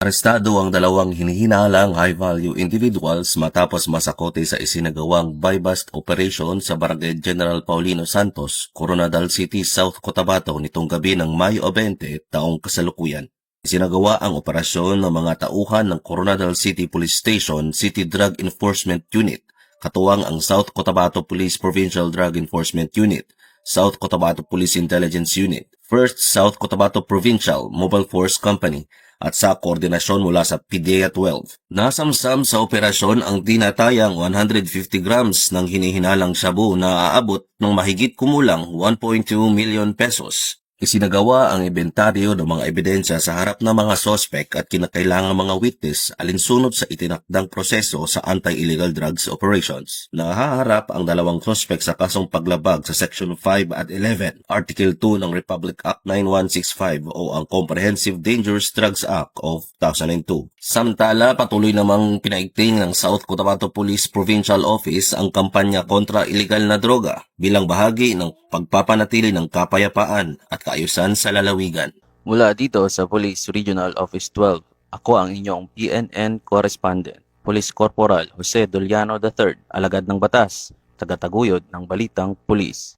Arestado ang dalawang hinihinalang high-value individuals matapos masakote sa isinagawang buy-bust operation sa Barangay General Paulino Santos, Coronadal City, South Cotabato nitong gabi ng Mayo 20 taong kasalukuyan. Isinagawa ang operasyon ng mga tauhan ng Coronadal City Police Station City Drug Enforcement Unit, katuwang ang South Cotabato Police Provincial Drug Enforcement Unit, South Cotabato Police Intelligence Unit, 1st South Cotabato Provincial Mobile Force Company, at sa koordinasyon mula sa PDEA 12. Nasamsam sa operasyon ang tinatayang 150 grams ng hinihinalang shabu na aabot ng mahigit kumulang 1.2 million pesos. Isinagawa ang inventaryo ng mga ebidensya sa harap ng mga sospek at kinakailangang mga witness alinsunod sa itinakdang proseso sa anti-illegal drugs operations. Nahaharap ang dalawang sospek sa kasong paglabag sa Section 5 at 11, Article 2 ng Republic Act 9165 o ang Comprehensive Dangerous Drugs Act of 2002. Samantala, patuloy namang pinaigting ng South Cotabato Police Provincial Office ang kampanya kontra iligal na droga bilang bahagi ng pagpapanatili ng kapayapaan at kaayusan sa lalawigan. Mula dito sa Police Regional Office 12, ako ang inyong PNN Correspondent, Police Corporal Jose Doliano III, alagad ng batas, tagataguyod ng Balitang Pulis.